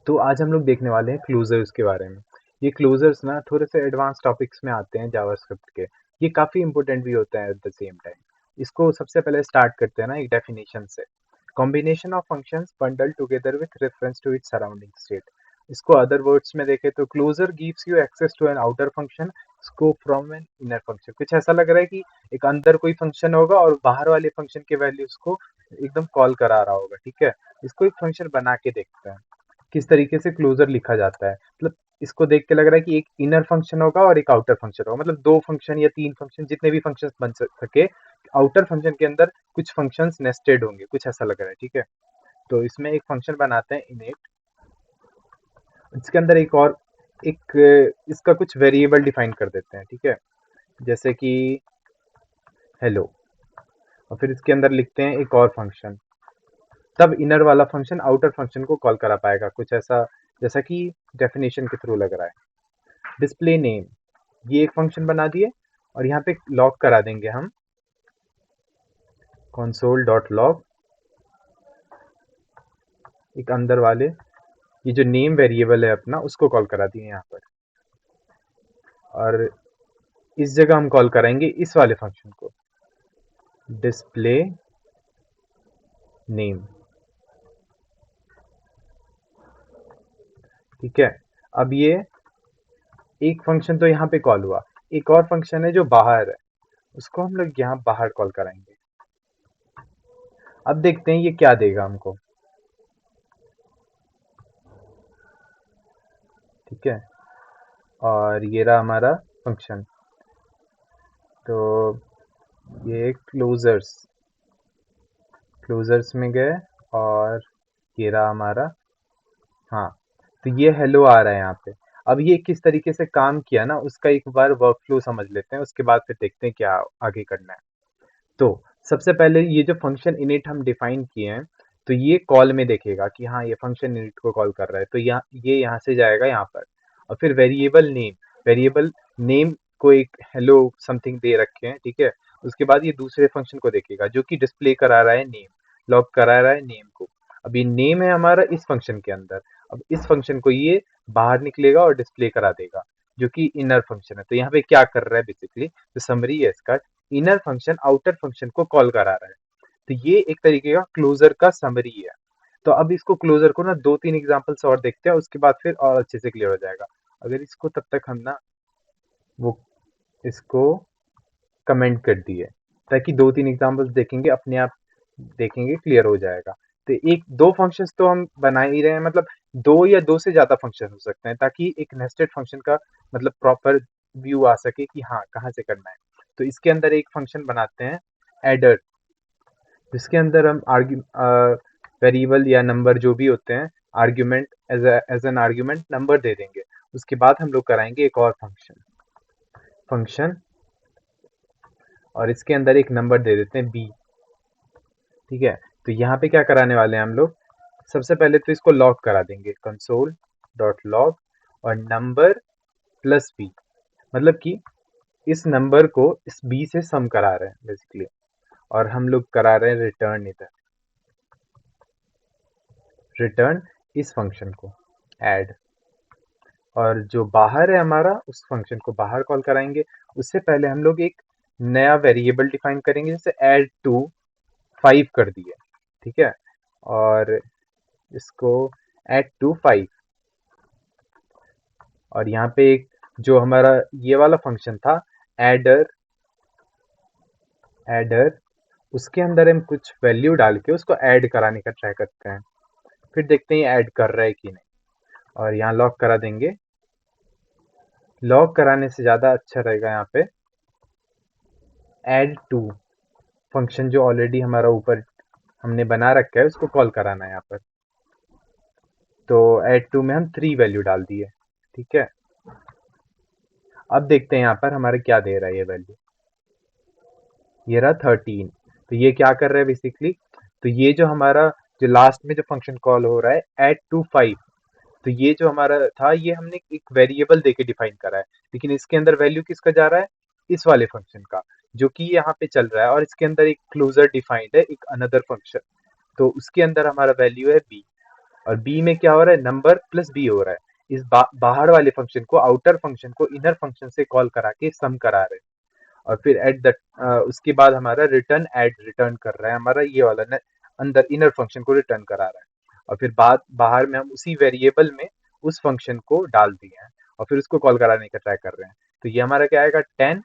तो आज हम लोग देखने वाले हैं क्लोजर्स के बारे में। ये क्लोजर्स ना थोड़े से एडवांस टॉपिक्स में आते हैं जावास्क्रिप्ट के। ये काफ़ी इंपॉर्टेंट भी होता है एट द सेम टाइम। इसको सबसे पहले स्टार्ट करते हैं ना एक डेफिनेशन से। Combination of functions bundled together with reference to its surrounding state. इसको अदर वर्ड्स में देखें तो closure gives you access to an outer function scope from an inner function. कुछ ऐसा लग रहा है कि एक अंदर कोई फंक्शन होगा और बाहर वाले फंक्शन के वैल्यूज को एकदम कॉल करा रहा होगा, ठीक है। इसको एक फंक्शन बना के देखते हैं किस तरीके से क्लोजर लिखा जाता है। मतलब इसको देख के लग रहा है कि एक इनर फंक्शन होगा और एक आउटर फंक्शन होगा, मतलब दो फंक्शन या तीन फंक्शन, जितने भी फंक्शंस बन सके आउटर फंक्शन के अंदर कुछ फंक्शंस नेस्टेड होंगे, कुछ ऐसा लग रहा है, ठीक है। तो इसमें एक फंक्शन बनाते हैं इनिट। इसके अंदर एक इसका कुछ वेरिएबल डिफाइन कर देते हैं, ठीक है, जैसे कि हेलो। और फिर इसके अंदर लिखते हैं एक और फंक्शन। तब इनर वाला फंक्शन आउटर फंक्शन को कॉल करा पाएगा, कुछ ऐसा जैसा कि डेफिनेशन के थ्रू लग रहा है। डिस्प्ले नेम, ये एक फंक्शन बना दिए और यहाँ पे लॉग करा देंगे हम console डॉट लॉग एक अंदर वाले, ये जो नेम वेरिएबल है अपना उसको कॉल करा दिए यहाँ पर। और इस जगह हम कॉल कराएंगे इस वाले फंक्शन को डिस्प्ले नेम, ठीक है। अब ये एक फंक्शन तो यहाँ पे कॉल हुआ, एक और फंक्शन है जो बाहर है, उसको हम लोग यहाँ बाहर कॉल कराएंगे। अब देखते हैं ये क्या देगा हमको, ठीक है। और ये रहा हमारा फंक्शन। तो ये क्लोजर्स में गए और ये रहा हमारा, हाँ। तो ये हेलो आ रहा है यहाँ पे। अब ये किस तरीके से काम किया ना उसका एक बार वर्क फ्लो समझ लेते हैं, उसके बाद फिर देखते हैं क्या आगे करना है। तो सबसे पहले ये जो फंक्शन इनिट हम डिफाइन किए हैं, तो ये कॉल में देखेगा कि हाँ ये फंक्शन इनिट को कॉल कर रहा है, तो ये यहाँ से जाएगा यहाँ पर। और फिर वेरिएबल नेम को एक हेलो समथिंग दे रखे हैं, ठीक है। उसके बाद ये दूसरे फंक्शन को देखेगा जो कि डिस्प्ले करा रहा है नेम, लॉग करा रहा है नेम को। अब ये नेम है हमारा इस फंक्शन के अंदर। अब इस फंक्शन को ये बाहर निकलेगा और डिस्प्ले करा देगा, जो कि इनर फंक्शन है। तो यहाँ पे क्या कर रहा है बेसिकली, तो समरी है इसका, इनर फंक्शन आउटर फंक्शन को कॉल करा रहा है। तो ये एक तरीके का क्लोजर का समरी है। तो अब इसको क्लोजर को ना दो तीन एग्जांपल्स और देखते हैं, उसके बाद फिर और अच्छे से क्लियर हो जाएगा। अगर इसको तब तक हम ना वो इसको कमेंट कर दिए, ताकि दो तीन एग्जांपल्स देखेंगे अपने आप, देखेंगे क्लियर हो जाएगा। तो एक दो फंक्शंस तो हम बना ही रहे हैं, मतलब दो या दो से ज्यादा फंक्शन हो सकते हैं, ताकि एक नेस्टेड फंक्शन का मतलब प्रॉपर व्यू आ सके कि हाँ कहाँ से करना है। तो इसके अंदर एक फंक्शन बनाते हैं एडर, जिसके अंदर हम वेरिएबल या नंबर जो भी होते हैं, argument as an argument number दे देंगे। उसके बाद हम लोग कराएंगे एक और फंक्शन और इसके अंदर एक नंबर दे देते हैं बी, ठीक है। तो यहाँ पे क्या कराने वाले हैं हम लोग, सबसे पहले तो इसको लॉग करा देंगे कंसोल डॉट लॉग और नंबर प्लस बी, मतलब कि इस नंबर को इस बी से सम करा रहे हैं बेसिकली। और हम लोग करा रहे हैं रिटर्न, इधर रिटर्न इस फंक्शन को ऐड। और जो बाहर है हमारा उस फंक्शन को बाहर कॉल कराएंगे। उससे पहले हम लोग एक नया वेरिएबल डिफाइन करेंगे, जैसे ऐड टू 5 कर दिए, ठीक है। और इसको ऐड टू 5। और यहाँ पे एक जो हमारा ये वाला फंक्शन था एडर, एडर उसके अंदर हम कुछ वैल्यू डाल के उसको ऐड कराने का ट्राई करते हैं, फिर देखते हैं ऐड कर रहा है कि नहीं। और यहाँ लॉक करा देंगे। लॉक कराने से ज़्यादा अच्छा रहेगा यहाँ पे ऐड टू फंक्शन जो ऑलरेडी हमारा ऊपर हमने बना रखा है उसको कॉल कराना है यहाँ पर। तो ऐड टू में हम 3 वैल्यू डाल दिए, ठीक है। अब देखते हैं यहाँ पर हमारे क्या दे रहा है ये वैल्यू, ये रहा 13। तो ये क्या कर रहा है बेसिकली, तो ये जो हमारा जो लास्ट में जो फंक्शन कॉल हो रहा है ऐड टू 5, तो ये जो हमारा था ये हमने एक वेरिएबल देके डिफाइन करा है, लेकिन इसके अंदर वैल्यू किसका जा रहा है, इस वाले फंक्शन का, जो कि यहाँ पे चल रहा है। और इसके अंदर एक क्लोजर डिफाइंड है, एक अनदर फंक्शन, तो उसके अंदर हमारा वैल्यू है बी। और बी में क्या हो रहा है, नंबर प्लस बी हो रहा है। इस बाहर वाले फंक्शन को, आउटर फंक्शन को इनर फंक्शन से कॉल करा के सम करा रहे हैं। और फिर एट द उसके बाद हमारा रिटर्न एड रिटर्न कर रहा है, हमारा ये वाला अंदर इनर फंक्शन को रिटर्न करा रहा है। और फिर बाद बाहर में हम उसी वेरिएबल में उस फंक्शन को डाल दिए हैं और फिर उसको कॉल कराने का ट्राई कर रहे हैं। तो ये हमारा क्या आएगा, 10।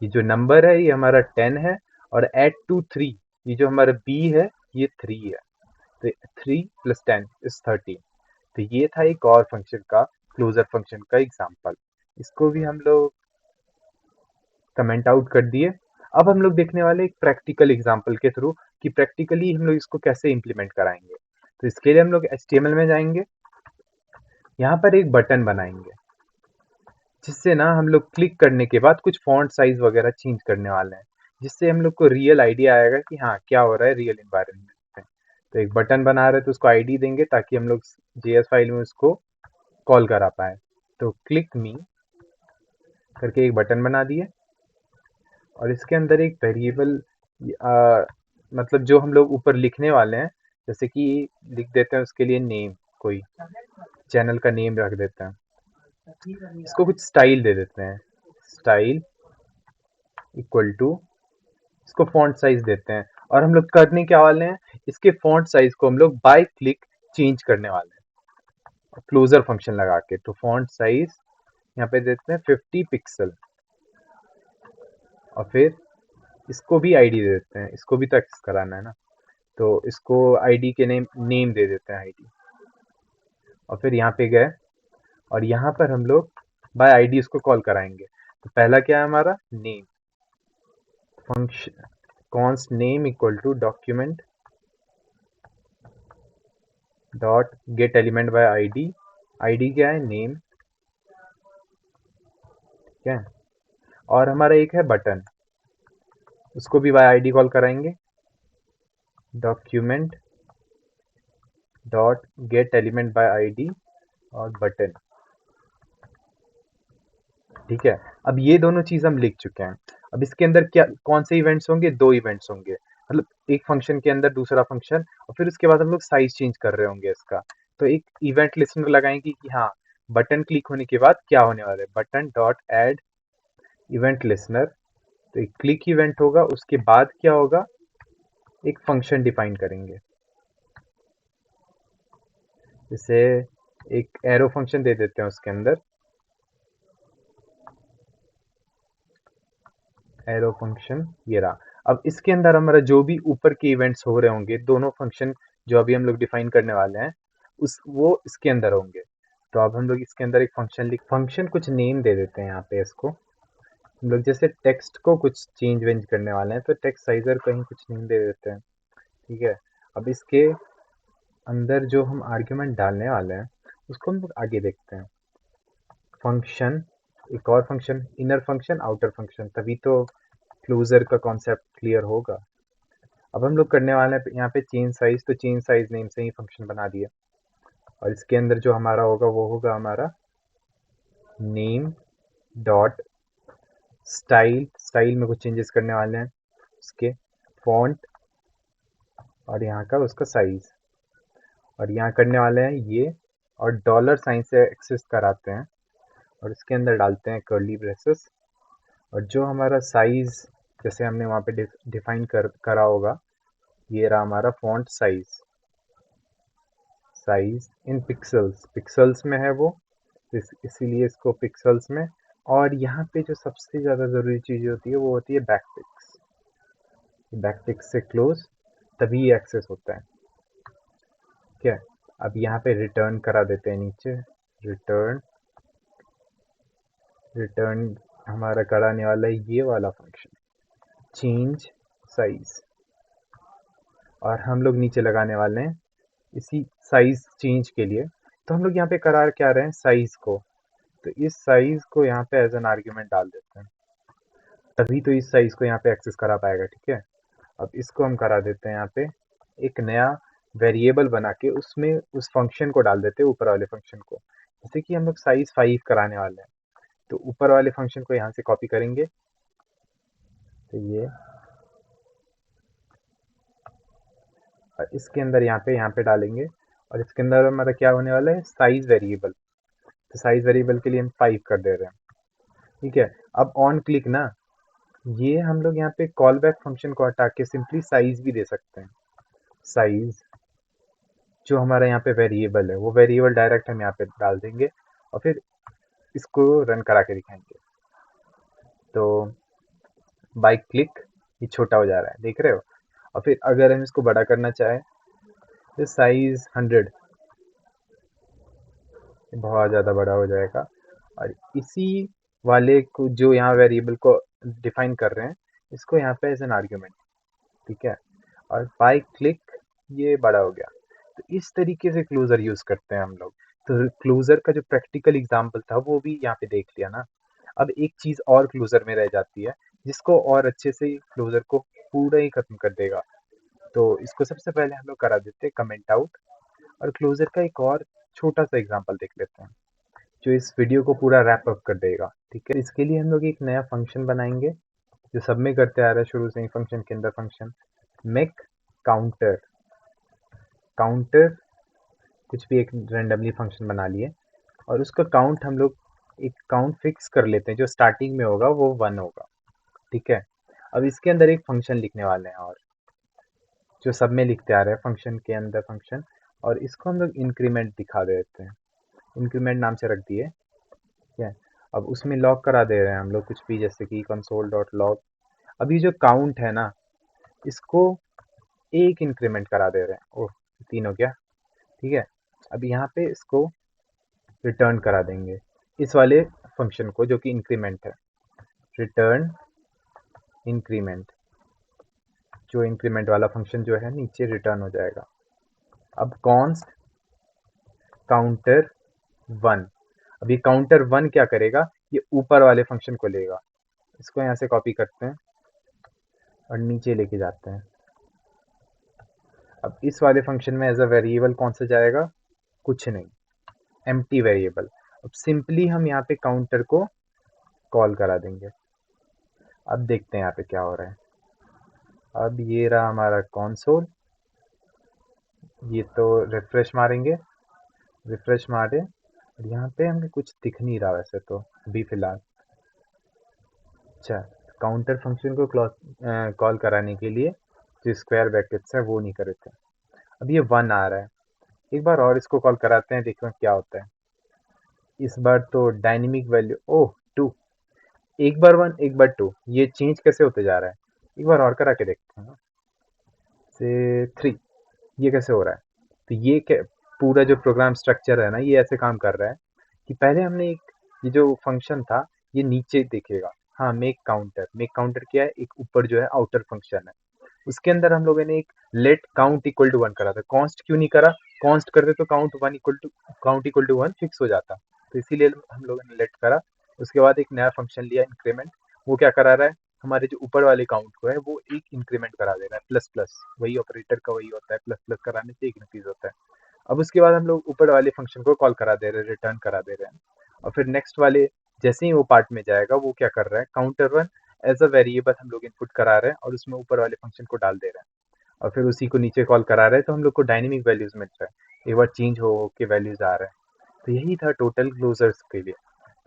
ये जो नंबर है ये हमारा 10 है। और एड टू 3, ये जो हमारा बी है ये 3 है। तो 3 + 10 = 13। तो ये था एक और फंक्शन का, क्लोजर फंक्शन का एग्जांपल। इसको भी हम लोग कमेंट आउट कर दिए। अब हम लोग देखने वाले एक प्रैक्टिकल एग्जांपल के थ्रू कि प्रैक्टिकली हम लोग इसको कैसे इम्प्लीमेंट कराएंगे। तो इसके लिए हम लोग HTML में जाएंगे, यहाँ पर एक बटन बनाएंगे जिससे ना हम लोग क्लिक करने के बाद कुछ फॉन्ट साइज वगैरह चेंज करने वाले हैं, जिससे हम लोग को रियल आइडिया आएगा कि हाँ क्या हो रहा है रियल इन्वायरमेंट में। तो एक बटन बना रहे हैं तो उसको आईडी देंगे ताकि हम लोग JS फाइल में उसको कॉल करा पाए। तो क्लिक मी करके एक बटन बना दिए और इसके अंदर एक वेरिएबल, मतलब जो हम लोग ऊपर लिखने वाले हैं, जैसे कि लिख देते हैं उसके लिए नेम, कोई चैनल का नेम रख देते हैं। इसको कुछ स्टाइल दे देते हैं, स्टाइल इक्वल टू, इसको फॉन्ट साइज देते हैं। और हम लोग करने क्या वाले हैं, इसके फॉन्ट साइज को हम लोग बाय क्लिक चेंज करने वाले हैं क्लोजर फंक्शन लगा के। तो फॉन्ट साइज यहाँ पे देते हैं 50 पिक्सल और फिर इसको भी आईडी दे देते हैं, इसको भी तो एक्सेस कराना है ना। तो इसको आईडी के नेम दे देते हैं आईडी। और फिर यहाँ पे गए और यहाँ पर हम लोग बाय आईडी उसको कॉल कराएंगे। तो पहला क्या है हमारा, name, function const name equal to document dot get element by ID. ID क्या है, नेम, ठीक है। और हमारा एक है बटन, उसको भी बाय आईडी कॉल कराएंगे, document dot get element by ID और बटन, ठीक है। अब ये दोनों चीज हम लिख चुके हैं। अब इसके अंदर क्या कौन से इवेंट्स होंगे, दो इवेंट्स होंगे, मतलब एक फंक्शन के अंदर दूसरा फंक्शन, और फिर उसके बाद हम लोग साइज चेंज कर रहे होंगे इसका। तो एक इवेंट लिस्टनर लगाएंगे कि हाँ बटन क्लिक होने के बाद क्या होने वाला है, button dot add event listener. तो एक क्लिक इवेंट होगा, उसके बाद क्या होगा, एक फंक्शन डिफाइन करेंगे, जैसे एक एरो फंक्शन दे देते हैं उसके अंदर, एरो फंक्शन ये रहा। अब इसके अंदर हमारा जो भी ऊपर के इवेंट्स हो रहे होंगे, दोनों फंक्शन जो अभी हम लोग डिफाइन करने वाले हैं, उस वो इसके अंदर होंगे। तो अब हम लोग इसके अंदर एक फंक्शन कुछ नेम दे देते हैं यहाँ पे। इसको हम लोग जैसे टेक्स्ट को कुछ चेंज वेंज करने वाले हैं तो टेक्स्ट साइजर कहीं कुछ नेम दे देते हैं, ठीक है। अब इसके अंदर जो हम आर्ग्यूमेंट डालने वाले हैं उसको हम लोग आगे देखते हैं। फंक्शन, एक और function, inner function outer function, तभी तो क्लोजर का कॉन्सेप्ट क्लियर होगा। अब हम लोग करने वाले हैं यहाँ पे चेंज साइज, तो चेंज साइज नेम से ही फंक्शन बना दिया। और इसके अंदर जो हमारा होगा वो होगा हमारा नेम डॉट स्टाइल, स्टाइल में कुछ चेंजेस करने वाले हैं, उसके फॉन्ट और यहाँ का उसका साइज। और यहाँ करने वाले हैं ये, और डॉलर साइन से एक्सेस कराते हैं और इसके अंदर डालते हैं कर्ली ब्रेसेस। और जो हमारा साइज जैसे हमने वहाँ पे डिफाइन करा होगा, ये रहा हमारा font size, size in pixels, pixels में है वो, इसीलिए इसको पिक्सल्स में। और यहाँ पे जो सबसे ज़्यादा ज़रूरी चीज़ होती है वो होती है बैकटिक्स, बैकटिक्स से क्लोज, तभी ये एक्सेस होता है, ठीक है। अब यहाँ पे रिटर्न करा देते हैं नीचे, रिटर्न, रिटर्न हमारा कराने वाला है ये वाला फंक्शन चेंज साइज। और हम लोग नीचे लगाने वाले हैं इसी साइज चेंज के लिए। तो हम लोग यहाँ पे करा क्या रहे हैं, साइज को। तो इस साइज को यहाँ पे एज एन आर्ग्यूमेंट डाल देते हैं, तभी तो इस साइज को यहाँ पे एक्सेस करा पाएगा, ठीक है। अब इसको हम करा देते हैं यहाँ पे एक नया वेरिएबल बना के, उसमें उस फंक्शन को डाल देते हैं, ऊपर वाले फंक्शन को। जैसे कि हम लोग साइज 5 कराने वाले हैं, तो ऊपर वाले फंक्शन को यहाँ से कॉपी करेंगे, तो ये, और इसके अंदर यहाँ पे डालेंगे। और इसके अंदर हमारा क्या होने वाला है, साइज वेरिएबल। तो साइज वेरिएबल के लिए हम 5 कर दे रहे हैं। ठीक है, अब ऑन क्लिक ना, ये हम लोग यहाँ पे कॉल बैक फंक्शन को हटा के सिंपली साइज भी दे सकते हैं। साइज जो हमारा यहाँ पे वेरिएबल है, वो वेरिएबल डायरेक्ट हम यहाँ पे डाल देंगे और फिर इसको रन करा के दिखाएंगे। तो बाय क्लिक ये छोटा हो जा रहा है, देख रहे हो। और फिर अगर हम इसको बड़ा करना चाहें तो साइज 100, बहुत ज़्यादा बड़ा हो जाएगा। और इसी वाले को जो यहाँ वेरिएबल को डिफाइन कर रहे हैं, इसको यहाँ पे एज एन आर्ग्यूमेंट, ठीक है। और बाय क्लिक ये बड़ा हो गया। तो इस तरीके से क्लोजर यूज करते हैं हम लोग। तो क्लोजर का जो प्रैक्टिकल एग्जाम्पल था वो भी यहाँ पे देख लिया ना। अब एक चीज और क्लोजर में रह जाती है, जिसको और अच्छे से क्लोजर को पूरा ही खत्म कर देगा। तो इसको सबसे पहले हम लोग करा देते हैं कमेंट आउट। और क्लोजर का एक और छोटा सा एग्जाम्पल देख लेते हैं, जो इस वीडियो को पूरा रैप अप कर देगा। ठीक है, इसके लिए हम लोग एक नया फंक्शन बनाएंगे, जो सब में करते आ रहा है शुरू से ही, फंक्शन के अंदर फंक्शन मेक काउंटर। काउंटर कुछ भी एक रेंडमली फंक्शन बना लिए, और उसका काउंट हम लोग एक काउंट फिक्स कर लेते हैं, जो स्टार्टिंग में होगा वो 1 होगा। ठीक है, अब इसके अंदर एक फंक्शन लिखने वाले हैं, और जो सब में लिखते आ रहे हैं फंक्शन के अंदर फंक्शन, और इसको हम लोग इंक्रीमेंट दिखा देते हैं। इंक्रीमेंट नाम से रख दिए। ठीक है, अब उसमें लॉग करा दे रहे हैं हम लोग कुछ भी, जैसे कि कंसोल डॉट लॉग। अब ये जो काउंट है ना, इसको एक इंक्रीमेंट करा दे रहे हैं। ओह, 3 हो गया। ठीक है, अब यहाँ पे इसको रिटर्न करा देंगे, इस वाले फंक्शन को जो कि इंक्रीमेंट है। रिटर्न इंक्रीमेंट, जो इंक्रीमेंट वाला फंक्शन जो है नीचे रिटर्न हो जाएगा। अब कॉन्स्ट काउंटर 1। अब ये काउंटर 1 क्या करेगा, ये ऊपर वाले फंक्शन को लेगा। इसको यहाँ से कॉपी करते हैं और नीचे लेके जाते हैं। अब इस वाले फंक्शन में एज अ वेरिएबल कौन सा जाएगा, कुछ नहीं, एम्प्टी वेरिएबल। अब सिंपली हम यहाँ पे काउंटर को कॉल करा देंगे। अब देखते हैं यहाँ पे क्या हो रहा है। अब ये रहा हमारा कंसोल। ये तो रिफ्रेश मारेंगे, रिफ्रेश मारे, और यहाँ पे हमें कुछ दिख नहीं रहा वैसे तो अभी फिलहाल। अच्छा, काउंटर फंक्शन को कॉल कराने के लिए जो स्क्वायर ब्रैकेट्स है वो नहीं करे थे। अब ये 1 आ रहा है, एक बार और इसको कॉल कराते हैं, देखो क्या होता है। इस बार तो डायनेमिक वैल्यू, ओह 2, एक बार 1 एक बार 2, ये चेंज कैसे होते जा रहा है। एक बार और करा के देखते हैं से 3, ये कैसे हो रहा है। तो ये क्या, पूरा जो प्रोग्राम स्ट्रक्चर है ना, ये ऐसे काम कर रहा है कि पहले हमने एक, ये जो फंक्शन था ये नीचे दिखेगा। हाँ, मेक काउंटर, मेक काउंटर क्या है, एक ऊपर जो है आउटर फंक्शन है। उसके अंदर हम लोगों ने एक लेट काउंट इक्वल टू 1 करा था। कॉन्स्ट क्यों नहीं करा, कॉन्स्ट करते तो काउंट इक्वल टू 1 फिक्स हो जाता। तो इसीलिए हम लोगों ने लेट करा। उसके बाद एक नया फंक्शन लिया इंक्रीमेंट। वो क्या करा रहा है, हमारे जो ऊपर वाले काउंट को है वो एक इंक्रीमेंट करा दे रहा है, प्लस प्लस, वही ऑपरेटर का वही होता है, प्लस प्लस कराने से एक इंक्रीज होता है। अब उसके बाद हम लोग ऊपर वाले फंक्शन को कॉल करा दे रहे हैं, रिटर्न करा दे रहे हैं। और फिर नेक्स्ट वाले, जैसे ही वो पार्ट में जाएगा, वो क्या कर रहा है, काउंटर 1 एज अ वेरिएबल हम लोग इनपुट करा रहे हैं और उसमें ऊपर वाले फंक्शन को डाल दे रहे हैं। और फिर उसी को नीचे कॉल करा रहे हैं, तो हम लोग को डायनेमिक वैल्यूज मिल रहा है, एक बार चेंज हो के वैल्यूज आ रहा है। तो यही था टोटल क्लोजर्स के लिए।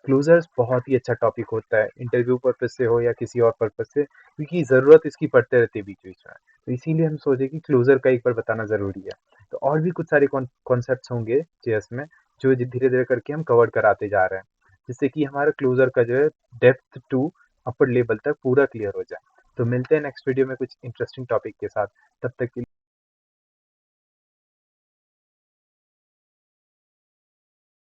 क्लोजर्स बहुत ही अच्छा टॉपिक होता है, इंटरव्यू पर्पज से हो या किसी और पर्पज से, क्योंकि ज़रूरत इसकी पड़ते रहती है बीच बीच में। तो इसीलिए हम सोचे कि क्लोजर का एक बार बताना ज़रूरी है। तो और भी कुछ सारे कॉन्सेप्ट्स होंगे जेएस में, जो धीरे धीरे करके हम कवर कराते जा रहे हैं, जिससे कि हमारा क्लोजर का जो है डेप्थ टू अपर लेवल तक पूरा क्लियर हो जाए। तो मिलते हैं नेक्स्ट वीडियो में कुछ इंटरेस्टिंग टॉपिक के साथ। तब तक के लिए